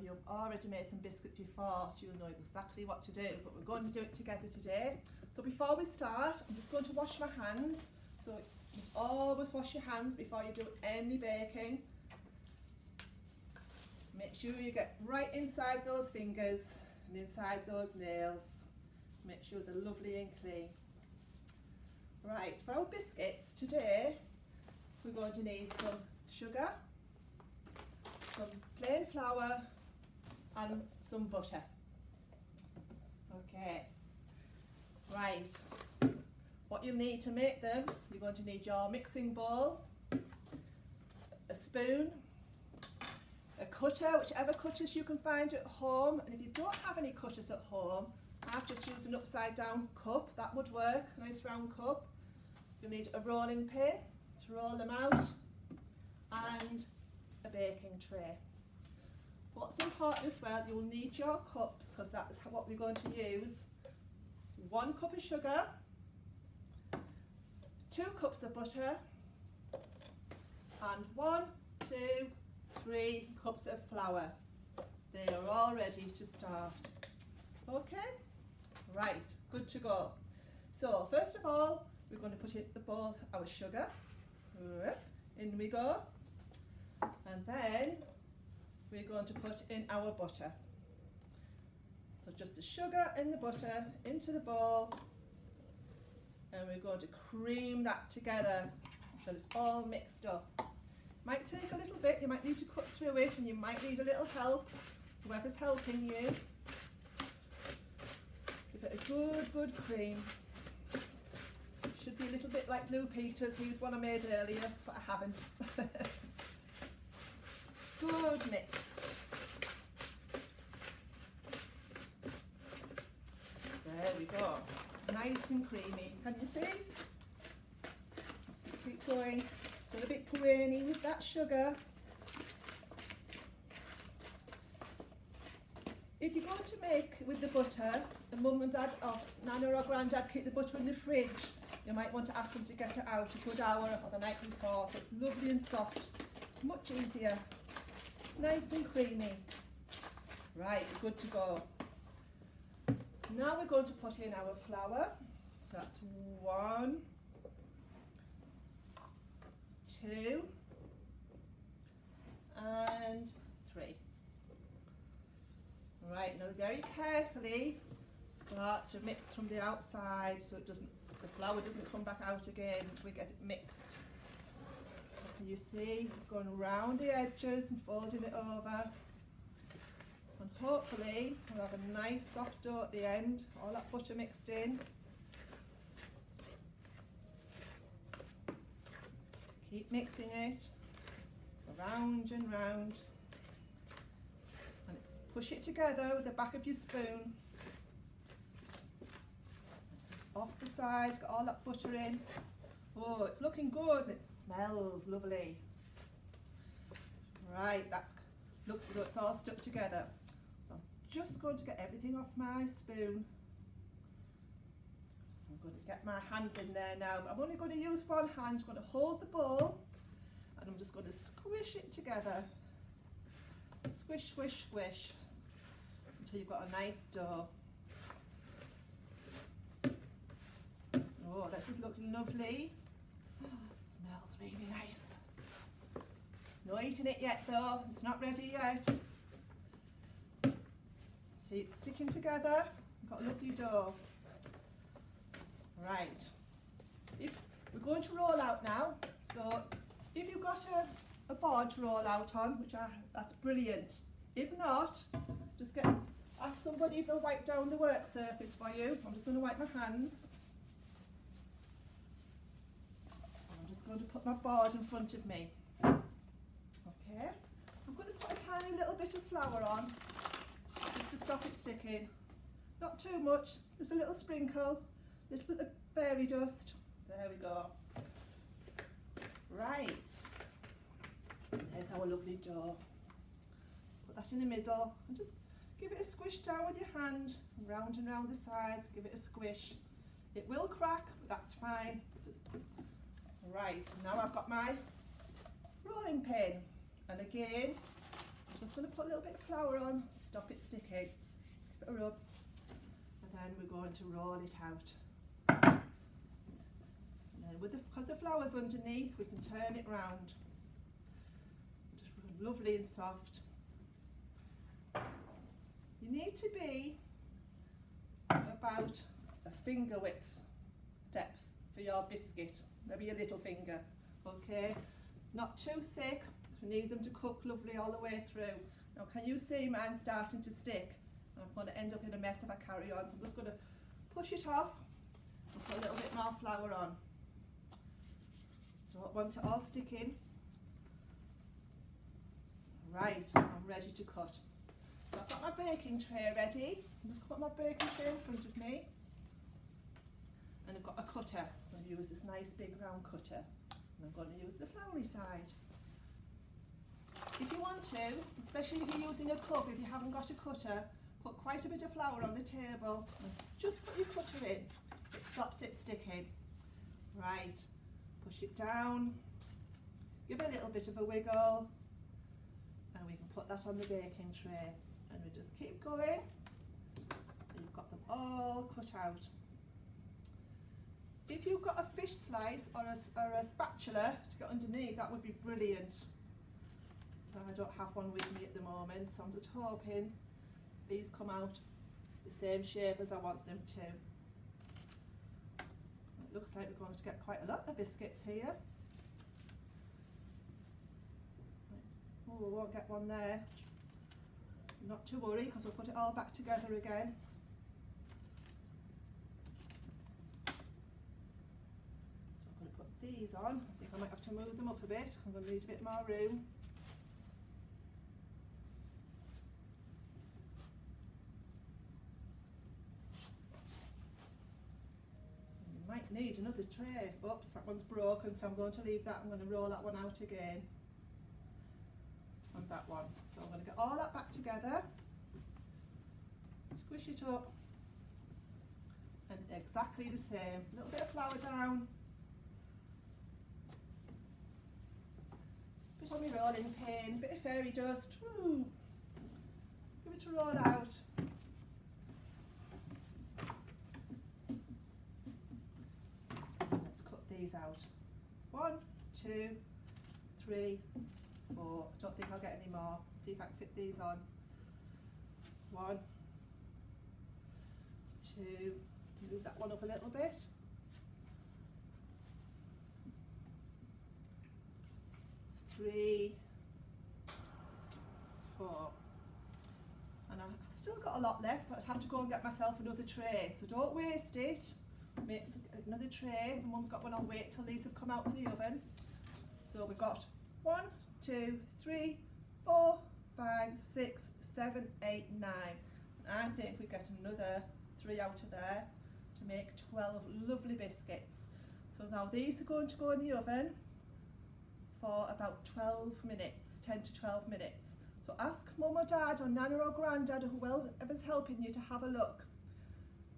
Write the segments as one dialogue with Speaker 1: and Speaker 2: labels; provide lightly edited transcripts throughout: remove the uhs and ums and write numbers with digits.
Speaker 1: you've already made some biscuits before, so you'll know exactly what to do, but we're going to do it together today. So before we start, I'm just going to wash my hands. So just always wash your hands before you do any baking. Make sure you get right inside those fingers and inside those nails. Make sure they're lovely and clean. Right, for our biscuits today, we're going to need some sugar, some plain flour and some butter. Okay, right, what you'll need to make them, you're going to need your mixing bowl, a spoon, a cutter, whichever cutters you can find at home, and if you don't have any cutters at home, I've just used an upside down cup, that would work, nice round cup. You'll need a rolling pin to roll them out and a baking tray. What's important as well, you'll need your cups because that's what we're going to use. 1 cup of sugar, 2 cups of butter and 1, 2, 3 cups of flour. They are all ready to start. Okay, right, good to go. So first of all, we're going to put in the bowl our sugar. In we go. And then we're going to put in our butter. So just the sugar and the butter into the bowl. And we're going to cream that together so it's all mixed up. Might take a little bit, you might need to cut through it and you might need a little help, whoever's helping you. Give it a good cream. Should be a little bit like Blue Peter's, he's one I made earlier, but I haven't. Good mix. There we go. Nice and creamy. Can you see? Just keep going. Still a bit grainy with that sugar. If you're going to make with the butter, the mum and dad or Nana or Grandad keep the butter in the fridge. You might want to ask them to get it out a good hour or the night before so it's lovely and soft. Much easier. Nice and creamy. Right, good to go. So now we're going to put in our flour. So that's 1, 2 and 3. Right, now very carefully start to mix from the outside so the flour doesn't come back out again until we get it mixed. So can you see, just going around the edges and folding it over. And hopefully we'll have a nice soft dough at the end, all that butter mixed in. Keep mixing it, around and round. And push it together with the back of your spoon. Off the sides, get all that butter in. Oh, it's looking good and it smells lovely. Right, that looks as though it's all stuck together. So I'm just going to get everything off my spoon. I'm going to get my hands in there now, but I'm only going to use one hand. I'm going to hold the bowl and I'm just going to squish it together. Squish, squish, squish until you've got a nice dough. Oh, this is looking lovely. Smells really nice. Not eating it yet though, it's not ready yet. See, it's sticking together. We've got a lovely dough. Right, we're going to roll out now. So if you've got a board to roll out on, that's brilliant. If not, just ask somebody if they'll wipe down the work surface for you. I'm just going to wipe my hands. I'm just going to put my board in front of me. Okay, I'm going to put a tiny little bit of flour on, just to stop it sticking. Not too much, just a little sprinkle, little bit of fairy dust. There we go. Right, there's our lovely dough. Put that in the middle and just give it a squish down with your hand, round and round the sides, give it a squish. It will crack, but that's fine. Right, now I've got my rolling pin, and again, Just going to put a little bit of flour on, stop it sticking. Just give it a rub, and then we're going to roll it out. And then because the flour's underneath, we can turn it round. Just lovely and soft. You need to be about a finger width depth for your biscuit, maybe a little finger, okay? Not too thick, we need them to cook lovely all the way through. Now can you see mine starting to stick? I'm going to end up in a mess if I carry on, so I'm just going to push it off and put a little bit more flour on. Don't want it all sticking. Right, I'm ready to cut. So I've got my baking tray ready. I'm just put my baking tray in front of me. And I've got a cutter. I'm going to use this nice big round cutter. And I'm going to use the floury side. If you want to, especially if you're using a cup, if you haven't got a cutter, put quite a bit of flour on the table. And just put your cutter in. It stops it sticking. Right, push it down. Give it a little bit of a wiggle. And we can put that on the baking tray. And we just keep going. And you've got them all cut out. If you've got a fish slice or a spatula to get underneath, that would be brilliant. But I don't have one with me at the moment, so I'm just hoping these come out the same shape as I want them to. It looks like we're going to get quite a lot of biscuits here. Oh, we won't get one there. Not to worry, because we'll put it all back together again. So I'm going to put these on. I think I might have to move them up a bit. I'm going to need a bit more room. You might need another tray. Oops, that one's broken, so I'm going to leave that. I'm going to roll that one out again. And that one. So I'm going to get all that back together, squish it up, and exactly the same. A little bit of flour down, bit on my rolling pin, bit of fairy dust. Woo. Give it a roll out. Let's cut these out. 1, 2, 3, 4. I don't think I'll get any more. See if I can fit these on. 1, 2, move that one up a little bit. 3, 4. And I've still got a lot left, but I'd have to go and get myself another tray. So don't waste it. Make another tray. My mum's got one on, wait till these have come out of the oven. So we've got 1, 2, 3, 4, 5, 6, 7, 8, 9. And I think we get another 3 out of there to make 12 lovely biscuits. So now these are going to go in the oven for about 12 minutes, 10 to 12 minutes. So ask mum or dad or nana or granddad or whoever's helping you to have a look.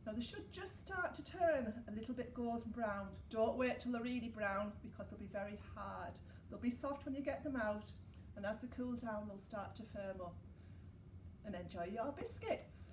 Speaker 1: Now they should just start to turn a little bit golden brown. Don't wait till they're really brown because they'll be very hard. They'll be soft when you get them out, and as they cool down they'll start to firm up. And enjoy your biscuits.